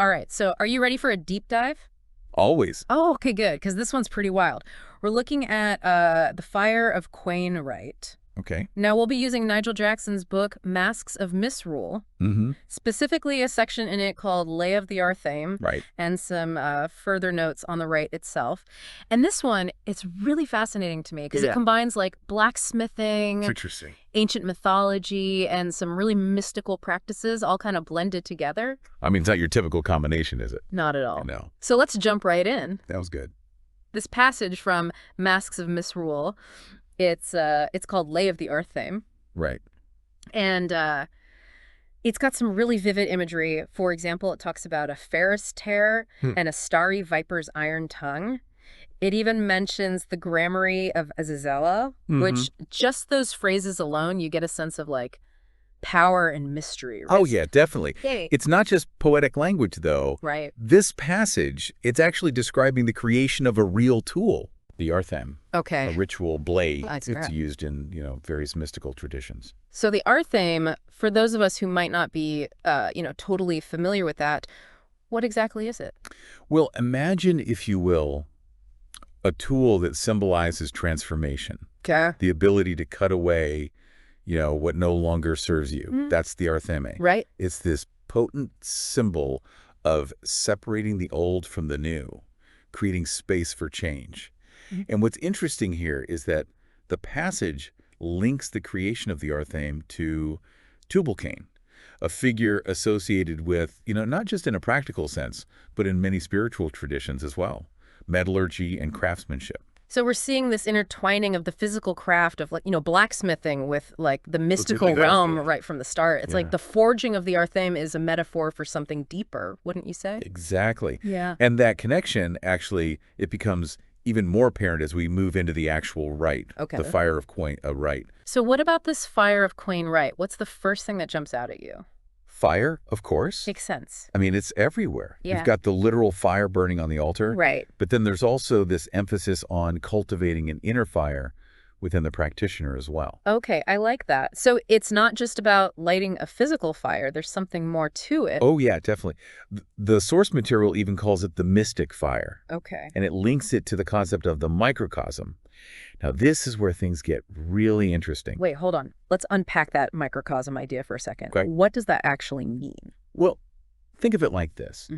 All right, so are you ready for a deep dive? Always. Oh, okay, good, because this one's pretty wild. We're looking at the Fire of Qayin Rite. Okay. Now, we'll be using Nigel Jackson's book, Masks of Misrule, Mm-hmm. specifically a section in it called Lay of the Arthame, Right. and some further notes on the rite itself. And this one, it's really fascinating to me because it Yeah. combines like It's blacksmithing, interesting. ancient mythology, and some really mystical practices all kind of blended together. I mean, it's not your typical combination, is it? Not at all. No. So let's jump right in. That was good. This passage from Masks of Misrule, it's called Lay of the Arthame, Right. and it's got some really vivid imagery. For example, it talks about a ferrous tear and a starry viper's iron tongue. It even mentions the gramarye of Azazela, which just those phrases alone, you get a sense of like power and mystery. Right? Oh, yeah, definitely. Yay. It's not just poetic language, though. Right. This passage, it's actually describing the creation of a real tool, the Arthame, Okay. a ritual blade. That's It's correct. used in, various mystical traditions. So the Arthame, for those of us who might not be, totally familiar with that, what exactly is it? Well, imagine, if you will, a tool that symbolizes transformation, Okay. the ability to cut away, what no longer serves you. That's the Arthame. Right. It's this potent symbol of separating the old from the new, creating space for change. And what's interesting here is that the passage links the creation of the Arthame to Tubal-Cain, a figure associated with, not just in a practical sense, but in many spiritual traditions as well, metallurgy and craftsmanship. So we're seeing this intertwining of the physical craft of blacksmithing with like the mystical exactly. realm right from the start. It's Yeah. like the forging of the Arthame is a metaphor for something deeper, wouldn't you say? Exactly. Yeah. And that connection, actually, it becomes even more apparent as we move into the actual rite, Okay. the Fire of Qayin Rite. So what about this Fire of Qayin Rite? What's the first thing that jumps out at you? Fire, of course. Makes sense. I mean, it's everywhere. Yeah. You've got the literal fire burning on the altar. Right. But then there's also this emphasis on cultivating an inner fire within the practitioner as well. Okay, I like that. So it's not just about lighting a physical fire. There's something more to it. Oh, yeah, definitely. The source material even calls it the mystic fire, Okay. and it links it to the concept of the microcosm. Now, this is where things get really interesting. Wait, hold on. Let's unpack that microcosm idea for a second. Okay. What does that actually mean? Well, think of it like this.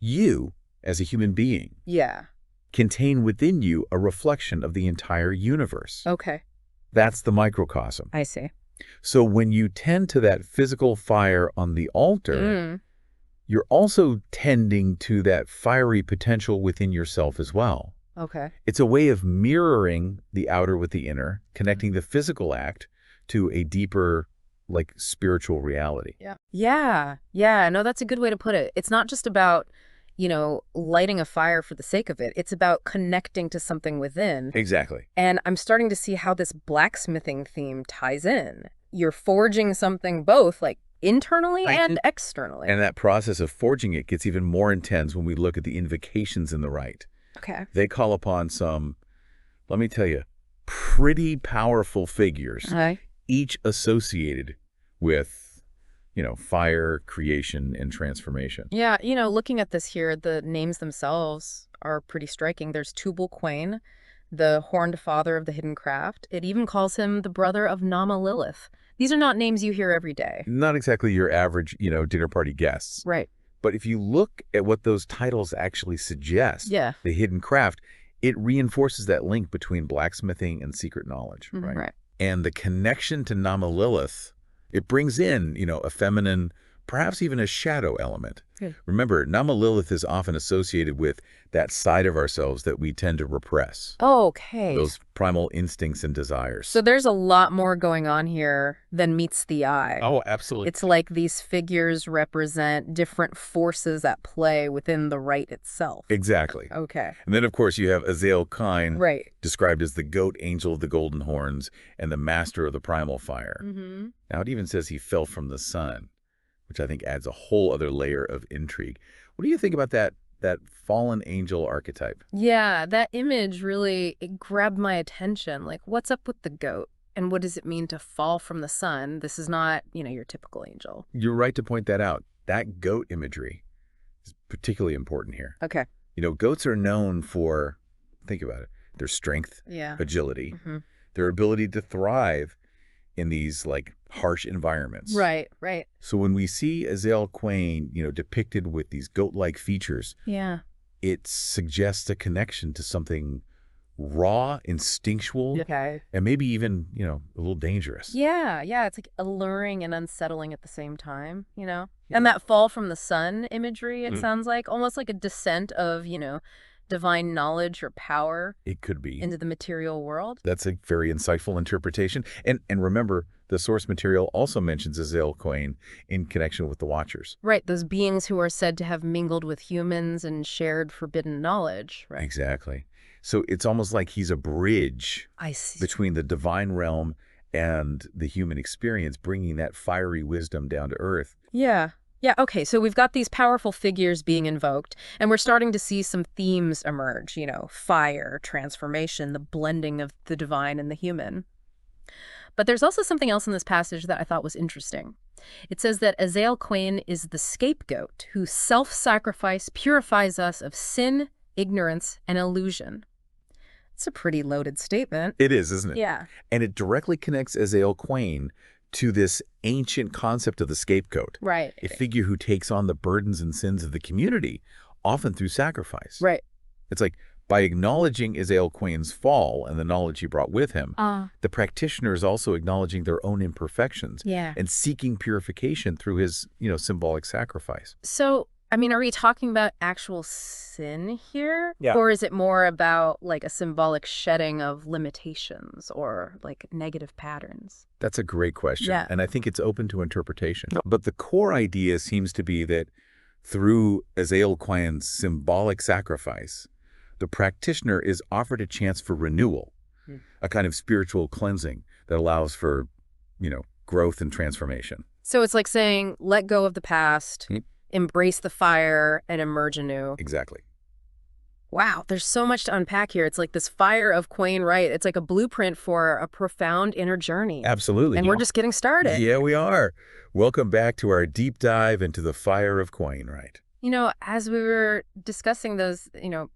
You, as a human being, Yeah. contain within you a reflection of the entire universe. Okay. That's the microcosm. I see. So when you tend to that physical fire on the altar, you're also tending to that fiery potential within yourself as well. Okay. It's a way of mirroring the outer with the inner, connecting the physical act to a deeper, spiritual reality. Yeah. Yeah. No, that's a good way to put it. It's not just about, lighting a fire for the sake of it. It's about connecting to something within. Exactly. And I'm starting to see how this blacksmithing theme ties in. You're forging something both internally and externally. And that process of forging it gets even more intense when we look at the invocations in the rite. Okay. They call upon some, let me tell you, pretty powerful figures, Okay. each associated with, fire, creation, and transformation. Yeah, looking at this here, the names themselves are pretty striking. There's Tubal-Cain, the horned father of the hidden craft. It even calls him the brother of Nama Lilith. These are not names you hear every day. Not exactly your average, dinner party guests. Right. But if you look at what those titles actually suggest, Yeah. the hidden craft, it reinforces that link between blacksmithing and secret knowledge, right? Right. And the connection to Nama Lilith, it brings in, a feminine, perhaps even a shadow element. Good. Remember, Nama Lilith is often associated with that side of ourselves that we tend to repress, Okay. those primal instincts and desires. So there's a lot more going on here than meets the eye. Oh, absolutely. It's like these figures represent different forces at play within the rite itself. Exactly. Okay. And then, of course, you have Azael Qayin, Right. described as the goat angel of the golden horns and the master of the primal fire. Now, it even says he fell from the sun, which I think adds a whole other layer of intrigue. What do you think about that fallen angel archetype? Yeah, that image really, it grabbed my attention. Like, what's up with the goat? And what does it mean to fall from the sun? This is not, your typical angel. You're right to point that out. That goat imagery, is particularly important here. Okay. Goats are known for, think about it, their strength, Yeah. agility, Mm-hmm. their ability to thrive in these harsh environments. Right, right. So when we see Azale Quain, depicted with these goat-like features, Yeah. it suggests a connection to something raw, instinctual, Okay. and maybe even, a little dangerous. Yeah, yeah. It's like alluring and unsettling at the same time, Yeah. And that fall from the sun imagery, it Mm. sounds like, almost like a descent of, divine knowledge or power It could be. into the material world. That's a very insightful interpretation. And remember, the source material also mentions Azale Quain in connection with the Watchers. Right, those beings who are said to have mingled with humans and shared forbidden knowledge, right? Exactly. So it's almost like he's a bridge I see. between the divine realm and the human experience, bringing that fiery wisdom down to earth. Yeah. Yeah, okay, so we've got these powerful figures being invoked, and we're starting to see some themes emerge, fire, transformation, the blending of the divine and the human. But there's also something else in this passage that I thought was interesting. It says that Azale Quain is the scapegoat whose self-sacrifice purifies us of sin, ignorance, and illusion. It's a pretty loaded statement. It is, isn't it? Yeah. And it directly connects Azale Quain to this ancient concept of the scapegoat, Right. a figure who takes on the burdens and sins of the community, often through sacrifice. Right. It's like, by acknowledging Azale Quain's fall and the knowledge he brought with him, the practitioner is also acknowledging their own imperfections and seeking purification through his, symbolic sacrifice. So, are we talking about actual sin here? Yeah. Or is it more about like a symbolic shedding of limitations or like negative patterns? That's a great question. Yeah. And I think it's open to interpretation. But the core idea seems to be that through Azale Quain's symbolic sacrifice, the practitioner is offered a chance for renewal, a kind of spiritual cleansing that allows for, growth and transformation. So it's like saying, let go of the past, embrace the fire, and emerge anew. Exactly. Wow, there's so much to unpack here. It's like this Fire of Qayin Rite. It's like a blueprint for a profound inner journey. Absolutely. And we're just getting started. Yeah, we are. Welcome back to our deep dive into the Fire of Qayin Rite. As we were discussing those,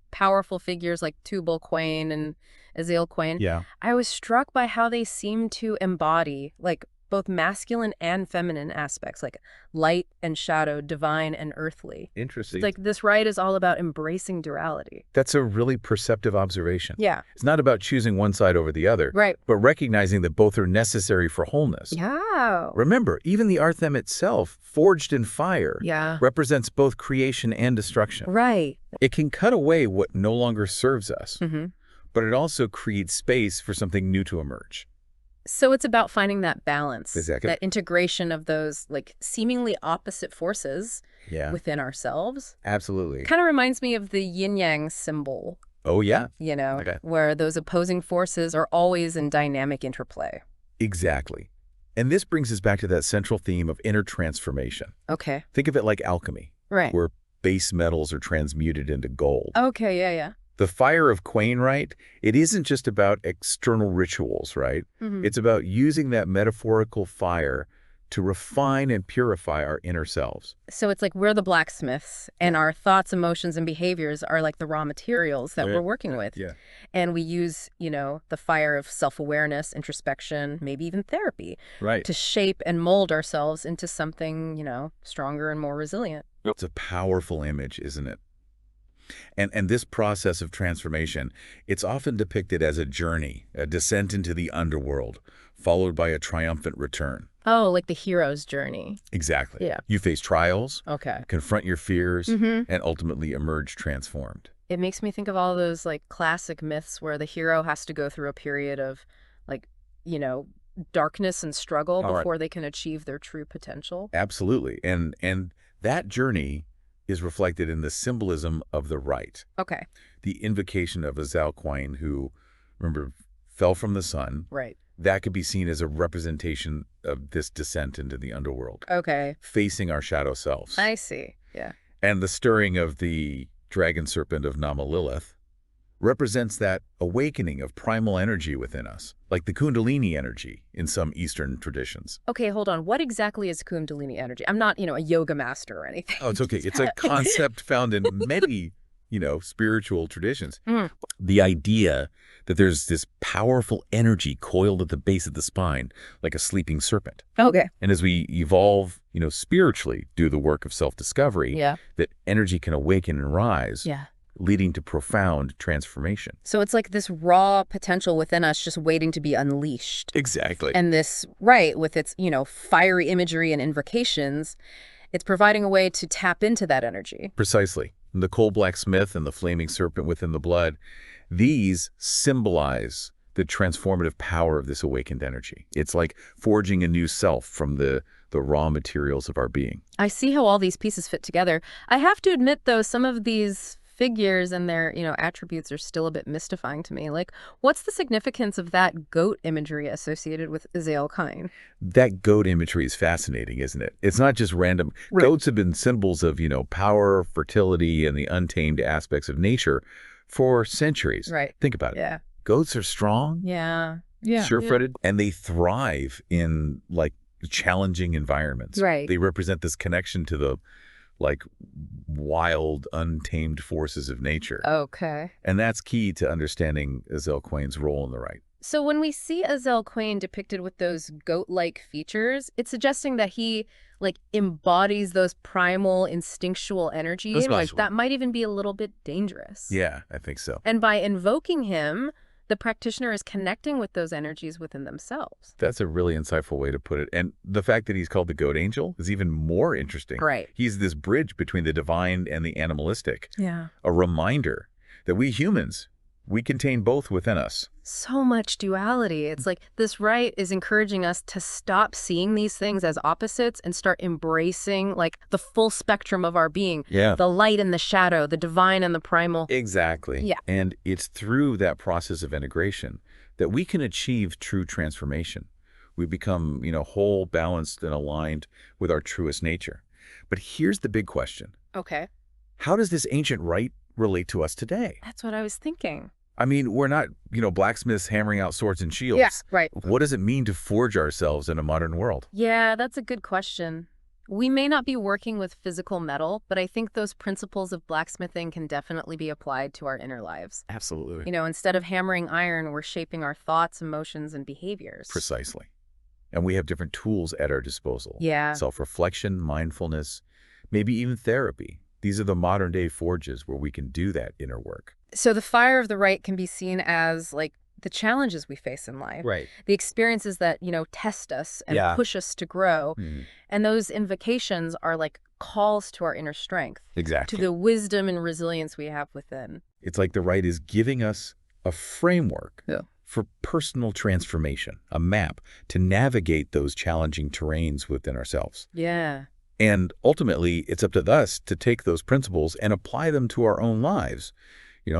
powerful figures like Tubal Quain and Azale Quain, I was struck by how they seem to embody, like, both masculine and feminine aspects, like light and shadow, divine and earthly. Interesting. It's like this rite is all about embracing duality. That's a really perceptive observation. Yeah. It's not about choosing one side over the other, Right. but recognizing that both are necessary for wholeness. Yeah. Remember, even the Arthem itself, forged in fire, Yeah. represents both creation and destruction. Right. It can cut away what no longer serves us, Mm-hmm. but it also creates space for something new to emerge. So it's about finding that balance, Exactly. that integration of those like seemingly opposite forces Yeah, within ourselves. absolutely. Kind of reminds me of the yin-yang symbol, Oh, yeah, Okay. where those opposing forces are always in dynamic interplay. exactly. And this brings us back to that central theme of inner transformation. Okay. Think of it like alchemy, Right. where base metals are transmuted into gold. Okay, yeah. The Fire of Qayin Rite, it isn't just about external rituals, right? Mm-hmm. It's about using that metaphorical fire to refine and purify our inner selves. So it's like we're the blacksmiths, and our thoughts, emotions, and behaviors are like the raw materials that we're working with. Yeah. And we use, the fire of self-awareness, introspection, maybe even therapy, Right. to shape and mold ourselves into something, stronger and more resilient. It's a powerful image, isn't it? And this process of transformation, it's often depicted as a journey, a descent into the underworld, followed by a triumphant return. Oh, like the hero's journey. Exactly. Yeah. You face trials, Okay. confront your fears, Mm-hmm. and ultimately emerge transformed. It makes me think of all those like classic myths where the hero has to go through a period of like, darkness and struggle All right. before they can achieve their true potential. Absolutely. And that journey is reflected in the symbolism of the rite. Okay. The invocation of Azale Quain, who, remember, fell from the sun. Right. That could be seen as a representation of this descent into the underworld, Okay. facing our shadow selves. I see. Yeah. And the stirring of the dragon serpent of Nama Lilith represents that awakening of primal energy within us, like the Kundalini energy in some Eastern traditions. Okay, hold on. What exactly is Kundalini energy? I'm not, a yoga master or anything. Oh, it's okay. It's a concept found in many, spiritual traditions. Mm, The idea that there's this powerful energy coiled at the base of the spine, like a sleeping serpent. okay. And as we evolve, spiritually, do the work of self-discovery, Yeah. that energy can awaken and rise, Yeah. leading to profound transformation. So it's like this raw potential within us just waiting to be unleashed. Exactly. And this, right, with its, fiery imagery and invocations, it's providing a way to tap into that energy. Precisely. The coal blacksmith and the flaming serpent within the blood, these symbolize the transformative power of this awakened energy. It's like forging a new self from the raw materials of our being. I see how all these pieces fit together. I have to admit, though, some of these figures and their, attributes are still a bit mystifying to me. Like, what's the significance of that goat imagery associated with Fire of Qayin? That goat imagery is fascinating, isn't it? It's not just random. Right. Goats have been symbols of, power, fertility, and the untamed aspects of nature for centuries. Right. Think about it. Yeah. Goats are strong, Yeah. Yeah. sure-footed, and they thrive in, challenging environments. Right. They represent this connection to the, wild, untamed forces of nature. Okay. And that's key to understanding Fire of Qayin's role in the rite. So when we see Fire of Qayin depicted with those goat-like features, it's suggesting that he, embodies those primal, instinctual energy. That's Like, possible. that might even be a little bit dangerous. Yeah, I think so. And by invoking him, the practitioner is connecting with those energies within themselves. That's a really insightful way to put it. And the fact that he's called the goat angel is even more interesting. Right. He's this bridge between the divine and the animalistic, Yeah. a reminder that we humans, we contain both within us. So much duality. It's like this rite is encouraging us to stop seeing these things as opposites and start embracing the full spectrum of our being. Yeah. The light and the shadow, the divine and the primal. Exactly. Yeah. And it's through that process of integration that we can achieve true transformation. We become, whole, balanced, and aligned with our truest nature. But here's the big question. Okay. How does this ancient rite relate to us today? That's what I was thinking. I mean, we're not, blacksmiths hammering out swords and shields. Yeah, right. What does it mean to forge ourselves in a modern world? Yeah, that's a good question. We may not be working with physical metal, but I think those principles of blacksmithing can definitely be applied to our inner lives. Absolutely. Instead of hammering iron, we're shaping our thoughts, emotions, and behaviors. Precisely. And we have different tools at our disposal. Yeah. Self-reflection, mindfulness, maybe even therapy. These are the modern-day forges where we can do that inner work. So the fire of the rite can be seen as the challenges we face in life. Right. The experiences that, test us and Yeah. push us to grow. And those invocations are calls to our inner strength, Exactly. to the wisdom and resilience we have within. It's like the rite is giving us a framework for personal transformation, a map to navigate those challenging terrains within ourselves. Yeah. And ultimately, it's up to us to take those principles and apply them to our own lives,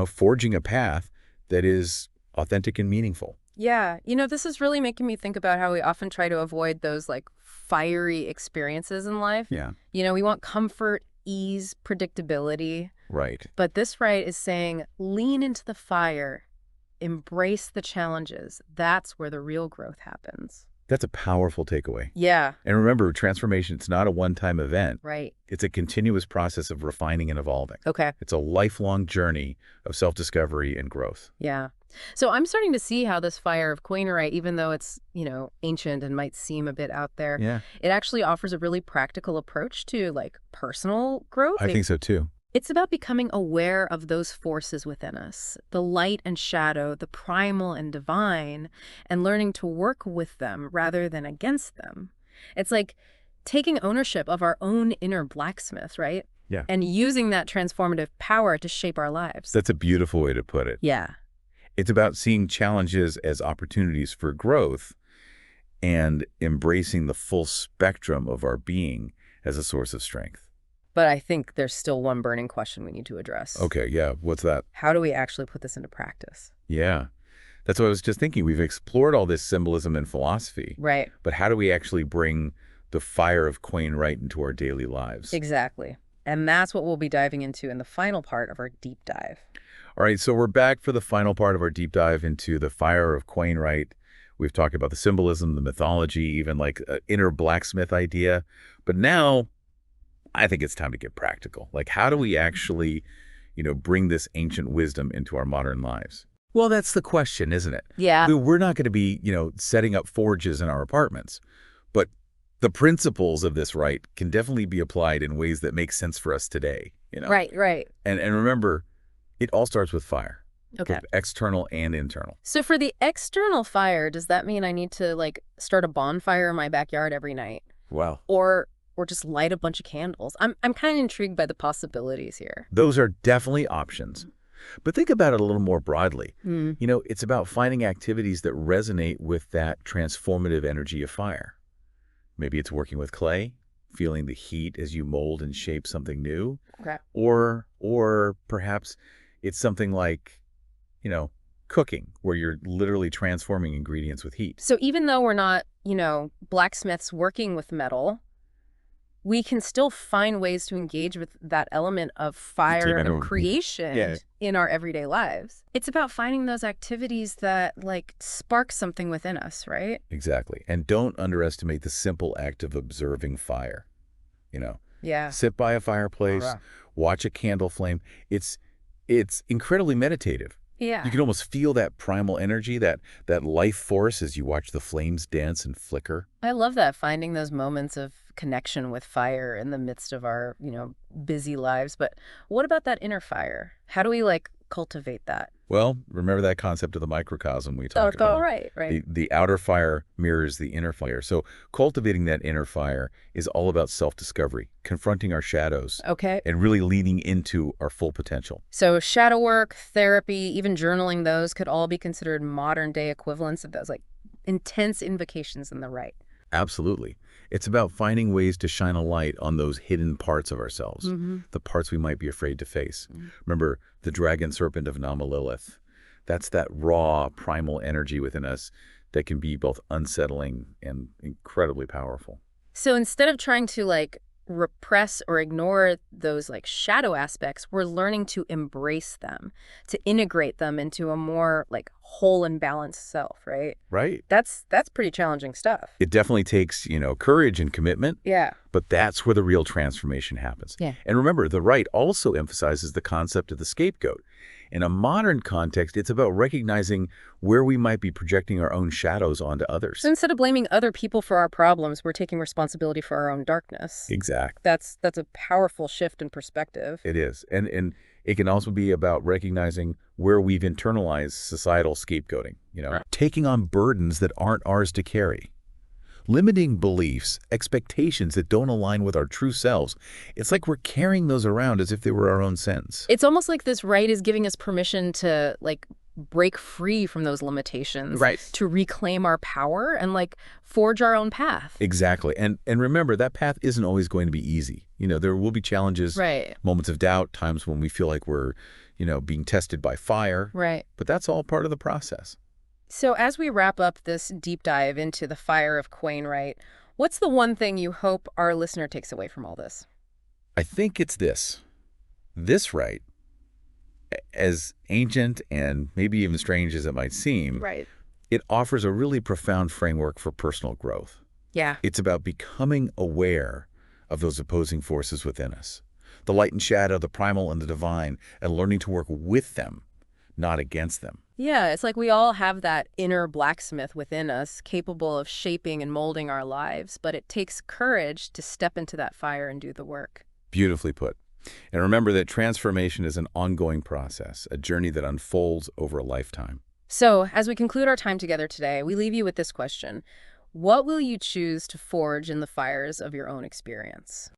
forging a path that is authentic and meaningful. Yeah. This is really making me think about how we often try to avoid those fiery experiences in life. Yeah. We want comfort, ease, predictability. Right. But this rite is saying, lean into the fire, embrace the challenges. That's where the real growth happens. That's a powerful takeaway. Yeah. And remember, transformation, it's not a one-time event. Right. It's a continuous process of refining and evolving. Okay. It's a lifelong journey of self-discovery and growth. Yeah. So I'm starting to see how this Fire of Qayin Rite, even though it's, ancient and might seem a bit out there, Yeah. it actually offers a really practical approach to personal growth. I think so too. It's about becoming aware of those forces within us, the light and shadow, the primal and divine, and learning to work with them rather than against them. It's like taking ownership of our own inner blacksmith, right? Yeah. And using that transformative power to shape our lives. That's a beautiful way to put it. Yeah. It's about seeing challenges as opportunities for growth and embracing the full spectrum of our being as a source of strength. But I think there's still one burning question we need to address. Okay, yeah. What's that? How do we actually put this into practice? Yeah. That's what I was just thinking. We've explored all this symbolism and philosophy. Right. But how do we actually bring the Fire of Qayin Rite into our daily lives? Exactly. And that's what we'll be diving into in the final part of our deep dive. All right, so we're back for the final part of our deep dive into the Fire of Qayin Rite. We've talked about the symbolism, the mythology, even like an inner blacksmith idea. But now I think it's time to get practical. Like, how do we actually, bring this ancient wisdom into our modern lives? Well, that's the question, isn't it? Yeah. We're not going to be, setting up forges in our apartments. But the principles of this rite can definitely be applied in ways that make sense for us today. Right, right. And remember, it all starts with fire. Okay. Both external and internal. So for the external fire, does that mean I need to like start a bonfire in my backyard every night? Wow. Or just light a bunch of candles? I'm kind of intrigued by the possibilities here. Those are definitely options. But think about it a little more broadly. Mm. It's about finding activities that resonate with that transformative energy of fire. Maybe it's working with clay, feeling the heat as you mold and shape something new. Okay. Or perhaps it's something like, cooking, where you're literally transforming ingredients with heat. So even though we're not, blacksmiths working with metal, we can still find ways to engage with that element of fire and creation in our everyday lives. It's about finding those activities that like spark something within us, right? Exactly. And don't underestimate the simple act of observing fire. Yeah. Sit by a fireplace, watch a candle flame. It's incredibly meditative. Yeah. You can almost feel that primal energy, that life force as you watch the flames dance and flicker. I love that, finding those moments of connection with fire in the midst of our, busy lives. But what about that inner fire? How do we like cultivate that? Well, remember that concept of the microcosm we talked about? Right. The outer fire mirrors the inner fire. So cultivating that inner fire is all about self-discovery, confronting our shadows, Okay. and really leaning into our full potential. So shadow work, therapy, even journaling, those could all be considered modern day equivalents of those like intense invocations in the rite. Absolutely. It's about finding ways to shine a light on those hidden parts of ourselves, the parts we might be afraid to face. Remember, the dragon serpent of Nama Lilith. That's that raw, primal energy within us that can be both unsettling and incredibly powerful. So instead of trying to like repress or ignore those like shadow aspects, we're learning to embrace them, to integrate them into a more like whole and balanced self, right? Right. That's pretty challenging stuff. It definitely takes, courage and commitment. Yeah. But that's where the real transformation happens. Yeah. And remember, the rite also emphasizes the concept of the scapegoat. In a modern context, it's about recognizing where we might be projecting our own shadows onto others. So instead of blaming other people for our problems, we're taking responsibility for our own darkness. Exactly. That's a powerful shift in perspective. It is. And it can also be about recognizing where we've internalized societal scapegoating, taking on burdens that aren't ours to carry. Limiting beliefs, expectations that don't align with our true selves. It's like we're carrying those around as if they were our own sins. It's almost like this rite is giving us permission to like break free from those limitations, Right. To reclaim our power and like forge our own path. Exactly. And remember, that path isn't always going to be easy. There will be challenges, Right. moments of doubt, times when we feel like we're, being tested by fire. Right. But that's all part of the process. So as we wrap up this deep dive into the Fire of Qayin Rite, what's the one thing you hope our listener takes away from all this? I think it's this. This rite, as ancient and maybe even strange as it might seem, Right. it offers a really profound framework for personal growth. Yeah. It's about becoming aware of those opposing forces within us, the light and shadow, the primal and the divine, and learning to work with them, not against them. Yeah, it's like we all have that inner blacksmith within us, capable of shaping and molding our lives, but it takes courage to step into that fire and do the work. Beautifully put. And remember that transformation is an ongoing process, a journey that unfolds over a lifetime. So, as we conclude our time together today, we leave you with this question. What will you choose to forge in the fires of your own experience?